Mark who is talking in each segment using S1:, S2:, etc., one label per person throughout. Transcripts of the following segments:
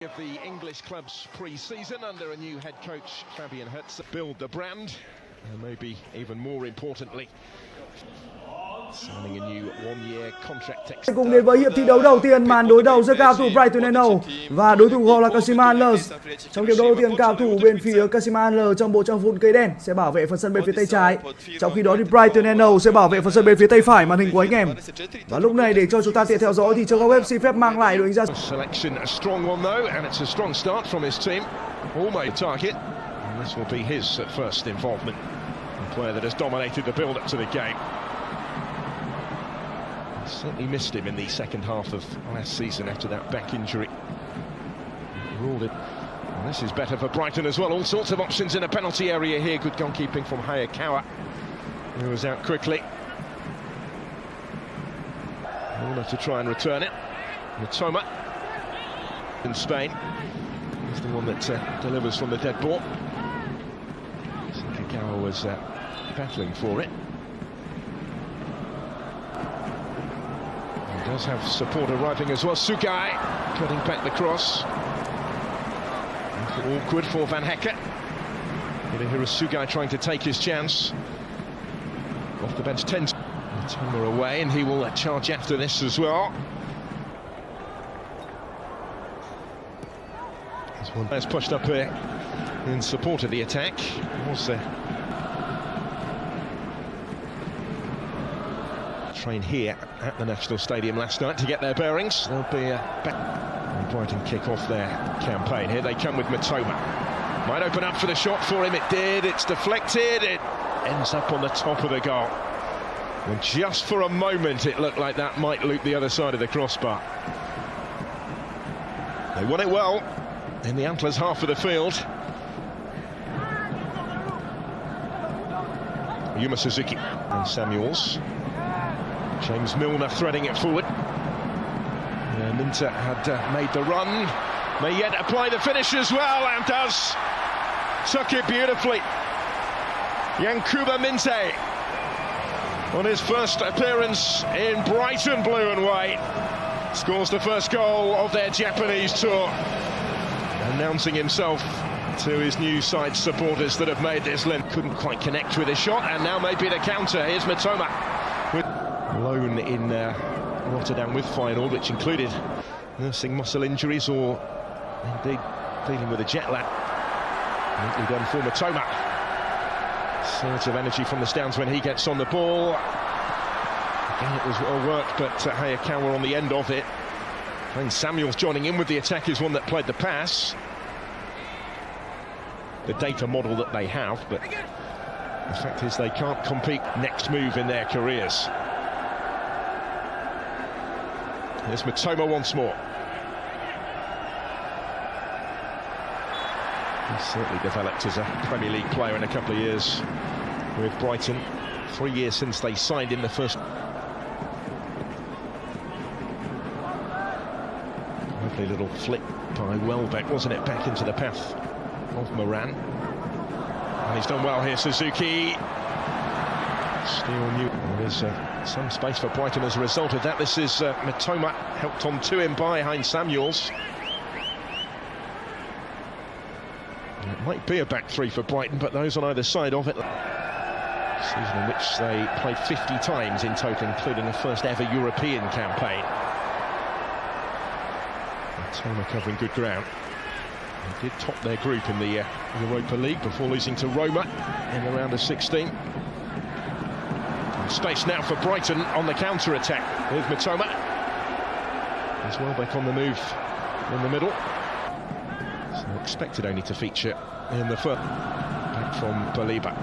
S1: Of the English club's pre-season under a new head coach Fabian Hertz, build the brand and maybe even more importantly signing a new one-year contract.
S2: Cùng đến với hiệp thi đấu đầu tiên, màn đối đầu giữa cao thủ Brighton and Hove và đối thủ Hove là Kashima Antlers. Trong hiệp đấu đầu tiên, cao thủ bên phía Kashima Antlers trong bộ trang phục cây đen sẽ bảo vệ phần sân bên phía tay trái, trong khi đó thì Brighton and Hove sẽ bảo vệ phần sân bên phía tay phải màn hình của anh em. Và lúc này để cho chúng ta tiện theo dõi thì châu Âu FC phép mang lại đội hình ra.
S1: Selection a strong one though, and it's a strong start from his team. Almost target, and this will be his first involvement. A player that has dominated the build-up to the game. Certainly missed him in the second half of last season after that back injury. Ruled it. And this is better for Brighton as well. All sorts of options in a penalty area here. Good goalkeeping from Hayakawa, who was out quickly. Warner to try and return it. Mitoma in Spain is the one that delivers from the dead ball. Hayakawa was battling for it. Does have support arriving as well. Sugai cutting back the cross. Awkward for Van Hekke. Here is Sugai trying to take his chance. Off the bench, 10. Mitoma away, and he will charge after this as well. This one has pushed up here in support of the attack. Was there? Train here at the National Stadium last night to get their bearings. There'll be a Brighton kick off their campaign. Here they come with Mitoma. Might open up for the shot for him. It did. It's deflected. It ends up on the top of the goal. And just for a moment it looked like that might loop the other side of the crossbar. They won it well in the Antlers half of the field. Yuma Suzuki and Samuels. James Milner threading it forward. Minter had made the run, may yet apply the finish as well, and does. Took it beautifully. Yankuba Minte on his first appearance in Brighton blue and white scores the first goal of their Japanese tour, announcing himself to his new side supporters that have made this link. Couldn't quite connect with his shot, and now maybe the counter. Here's Mitoma. Loan in Rotterdam with Feyenoord, which included nursing muscle injuries or indeed dealing with a jet lag. Neatly done for Mitoma. Surge of energy from the stands when he gets on the ball. Again, it was well worked, but Hayakawa on the end of it. And Samuels joining in with the attack is one that played the pass. The data model that they have, but the fact is they can't compete next move in their careers. There's Mitoma once more. He's certainly developed as a Premier League player in a couple of years with Brighton. 3 years since they signed him the first. Lovely little flick by Welbeck, wasn't it? Back into the path of Moran. And he's done well here, Suzuki. Still new. There's some space for Brighton as a result of that. This is Mitoma, helped on to him by Hein Samuels. And it might be a back three for Brighton, but those on either side of it. A season in which they played 50 times in total, including a first ever European campaign. Mitoma covering good ground. They did top their group in the Europa League before losing to Roma in the round of 16. Space now for Brighton on the counter-attack with Mitoma. There's Welbeck on the move in the middle. So expected only to feature in the first. Back from Baliba.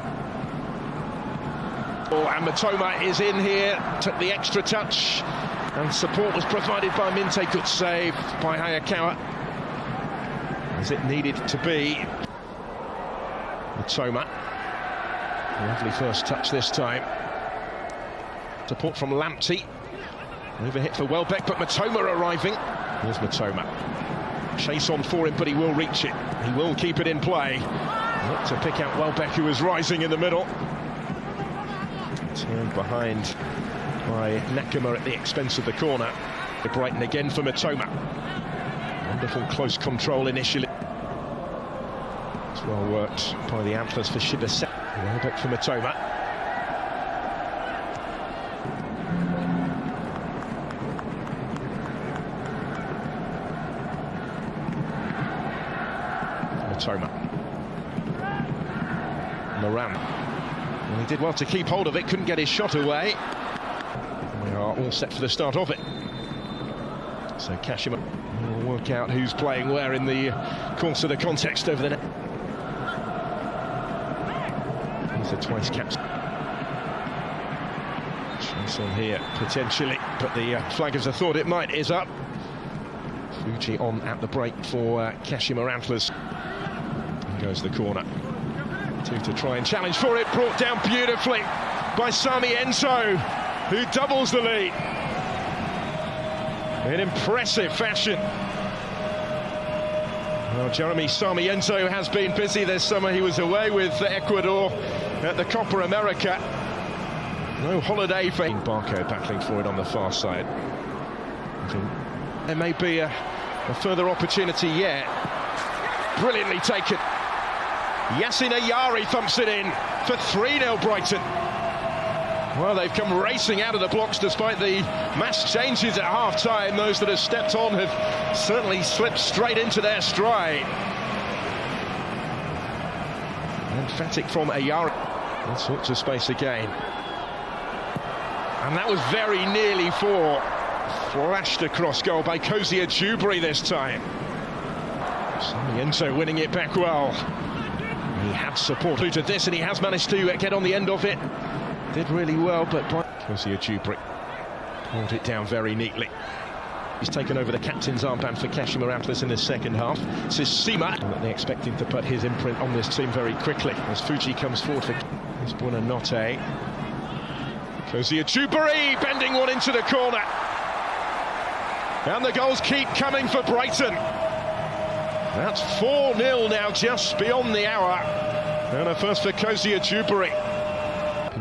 S1: Oh, and Mitoma is in here, took the extra touch, and support was provided by Minte. Good save by Hayakawa, as it needed to be. Mitoma, lovely first touch this time. Support from Lamptey. Over hit for Welbeck, but Mitoma arriving. Here's Mitoma. Chase on for him, but he will reach it. He will keep it in play. Look to pick out Welbeck, who was rising in the middle. Turned behind by Nakama at the expense of the corner. Brighton again for Mitoma. Wonderful close control initially. It's well worked by the Antlers for Shibase. Well back for Matoma. Matoma. Moran. Well, he did well to keep hold of it, couldn't get his shot away. We are all set for the start of it. So Kashima will work out who's playing where in the course of the context over the net. He's the twice caps. Chase on here, potentially, but the flag, as I thought it might, is up. Fuji on at the break for Kashima Antlers. And goes the corner. Two to try and challenge for it, brought down beautifully by Sami Enzo, who doubles the lead in impressive fashion. Well, Jeremy Sami Enzo has been busy this summer. He was away with Ecuador at the Copa America. No holiday for Barco, battling for it on the far side. I think there may be a further opportunity yet. Brilliantly taken. Yasin Ayari thumps it in for 3-0 Brighton. Well, they've come racing out of the blocks despite the mass changes at half-time. Those that have stepped on have certainly slipped straight into their stride. Emphatic from Ayari. All sorts of space again. And that was very nearly four. Flashed across goal by Kozia Jubri this time. Sami Enzo winning it back well. He had support to this, and he has managed to get on the end of it. Did really well, but Kozia Jubri pulled it down very neatly. He's taken over the captain's armband for Kashima Antlers in the second half. This is Sima, that they expect him to put his imprint on this team very quickly as Fuji comes forward for his Buonanotte. Kozia Jubri bending one into the corner. And the goals keep coming for Brighton. That's 4-0 now, just beyond the hour. And a first for Kozia Jubri.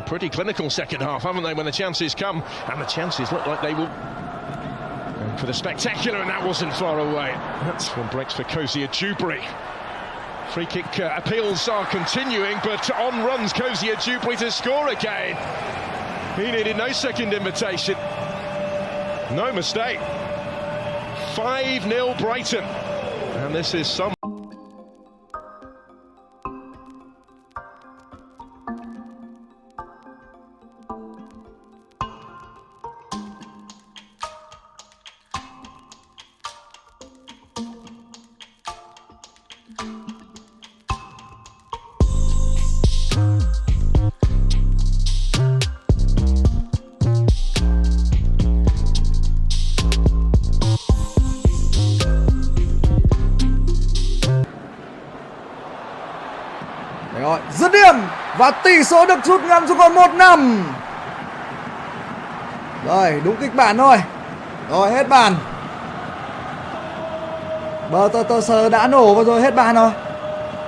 S1: Pretty clinical second half, haven't they, when the chances come? And the chances look like they will go for the spectacular, and that wasn't far away. That's one breaks for Kozia Jubri. Free kick appeals are continuing, but on runs Kozia Jubri to score again. He needed no second invitation. No mistake. 5-0 Brighton. And this is some...
S2: Rồi, dứt điểm và tỷ số được rút ngắn xuống còn 1-5. Rồi, đúng kịch bản thôi. Rồi, hết bàn. Bờ tờ sờ đã nổ và rồi hết bàn rồi.